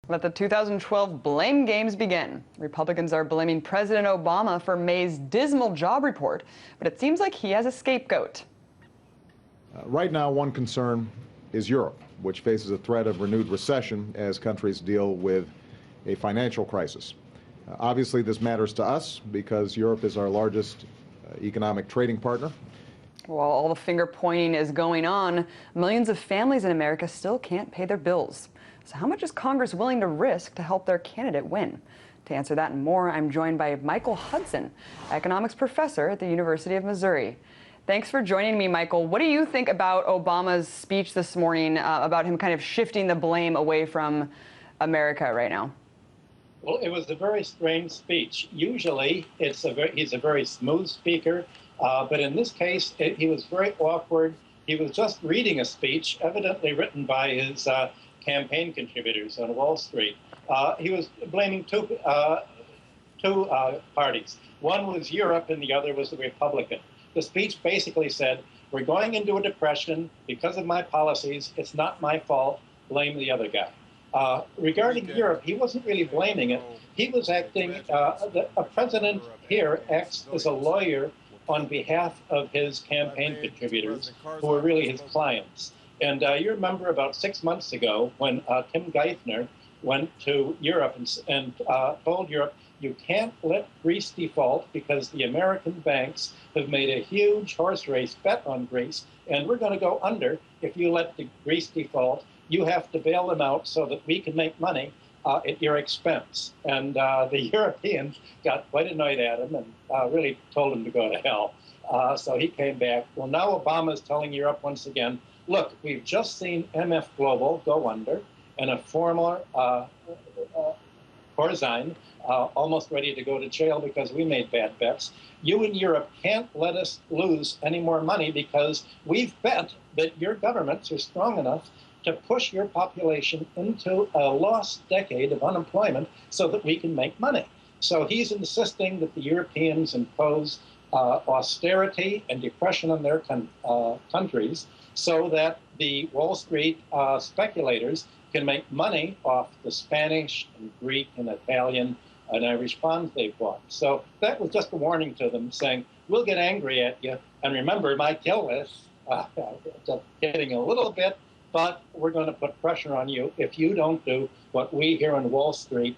Let the 2012 blame games begin. Republicans are blaming President Obama for May's dismal job report, but it seems like he has a scapegoat. Right now, one concern is Europe, which faces a threat of renewed recession as countries deal with a financial crisis. Obviously, this matters to us because Europe is our largest economic trading partner. While all the finger pointing is going on, millions of families in America still can't pay their bills. So how much is Congress willing to risk to help their candidate win? To answer that and more, I'm joined by Michael Hudson, economics professor at the University of Missouri. Thanks for joining me, Michael. What do you think about Obama's speech this morning about him kind of shifting the blame away from America right now? Well, it was a very strange speech. Usually, he's a very smooth speaker, but in this case, he was very awkward. He was just reading a speech, evidently written by his campaign contributors on Wall Street. He was blaming two parties. One was Europe, and the other was the Republican. The speech basically said, "We're going into a depression because of my policies. It's not my fault. Blame the other guy." Regarding Europe, he wasn't really blaming it. He was acting, a president here acts as a lawyer on behalf of his campaign contributors, who are really his clients. And you remember about 6 months ago when Tim Geithner went to Europe and told Europe, you can't let Greece default because the American banks have made a huge horse race bet on Greece, and we're going to go under if you let the Greece default. You have to bail them out so that we can make money at your expense. And the Europeans got quite annoyed at him and really told him to go to hell. So he came back. Well, now Obama's telling Europe once again, look, we've just seen MF Global go under, and a former Corzine almost ready to go to jail because we made bad bets. You in Europe can't let us lose any more money because we've bet that your governments are strong enough to push your population into a lost decade of unemployment so that we can make money. So he's insisting that the Europeans impose austerity and depression on their countries so that the Wall Street speculators can make money off the Spanish and Greek and Italian and Irish bonds they bought. So that was just a warning to them saying, we'll get angry at you. And remember, my kill list, just kidding a little bit, but we're going to put pressure on you if you don't do what we here on Wall Street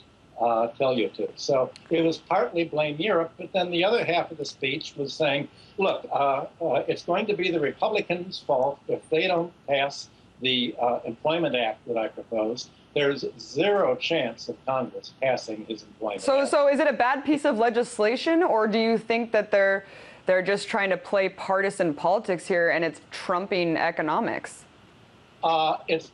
tell you to. So it was partly blame Europe, but then the other half of the speech was saying, look, it's going to be the Republicans' fault if they don't pass the Employment Act that I proposed. There's zero chance of Congress passing his Employment Act. So is it a bad piece of legislation, or do you think that they're just trying to play partisan politics here and it's trumping economics? It's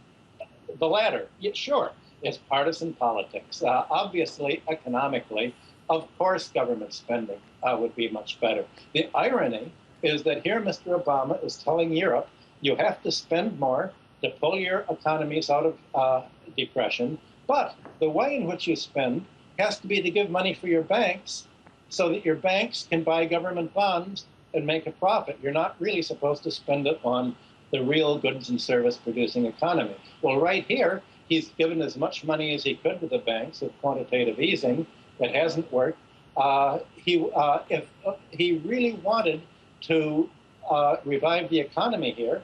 the latter. Yeah, sure, it's partisan politics. Obviously, economically, of course, government spending would be much better. The irony is that here Mr. Obama is telling Europe, you have to spend more to pull your economies out of depression, but the way in which you spend has to be to give money for your banks so that your banks can buy government bonds and make a profit. You're not really supposed to spend it on the real goods and service producing economy. Well, right here, he's given as much money as he could to the banks with quantitative easing. It hasn't worked. If he really wanted to revive the economy here,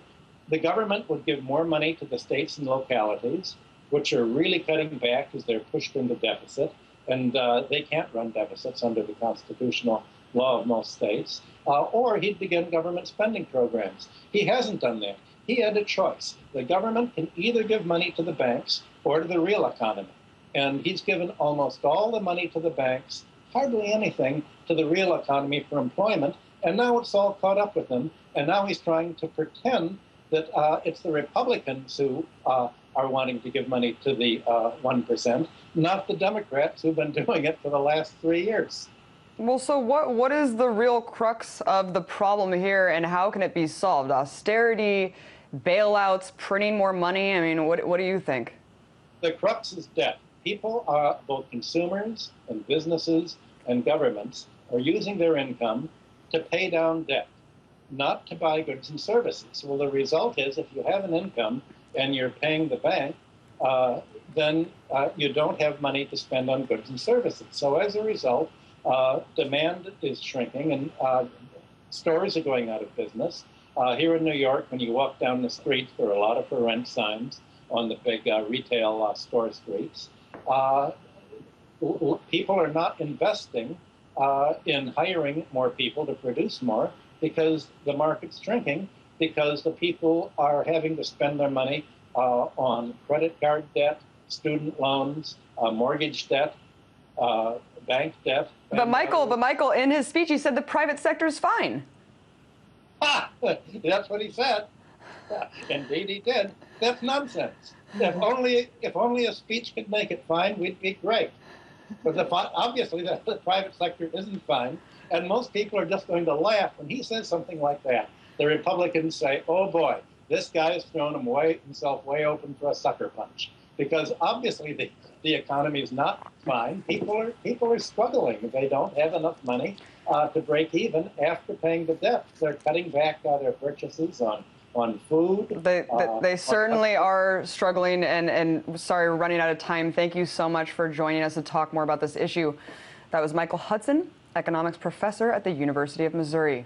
the government would give more money to the states and localities, which are really cutting back as they're pushed into deficit, and they can't run deficits under the constitutional law of most states, or he'd begin government spending programs. He hasn't done that. He had a choice. The government can either give money to the banks or to the real economy. And he's given almost all the money to the banks, hardly anything to the real economy for employment, and now it's all caught up with him, and now he's trying to pretend that it's the Republicans who are wanting to give money to the 1%, not the Democrats who've been doing it for the last 3 years. Well, so what is the real crux of the problem here, and how can it be solved? Austerity, bailouts, printing more money? I mean, what do you think? The crux is debt. People, both consumers and businesses and governments, are using their income to pay down debt, not to buy goods and services. Well, the result is if you have an income and you're paying the bank, then you don't have money to spend on goods and services. So as a result, demand is shrinking and stores are going out of business. Here in New York, when you walk down the streets, there are a lot of for rent signs on the big retail store streets. People are not investing in hiring more people to produce more because the market's shrinking, because the people are having to spend their money on credit card debt, student loans, mortgage debt, bank debt. But Michael, in his speech, he said the private sector is fine. That's what he said. Indeed, he did. That's nonsense. If only a speech could make it fine, we'd be great. But obviously, the private sector isn't fine, and most people are just going to laugh when he says something like that. The Republicans say, "Oh boy, this guy has thrown himself way open for a sucker punch," because obviously the economy is not fine. People are struggling. They don't have enough money to break even after paying the debt. They're cutting back their purchases on food. They certainly are struggling, and sorry, we're running out of time. Thank you so much for joining us to talk more about this issue. That was Michael Hudson, economics professor at the University of Missouri.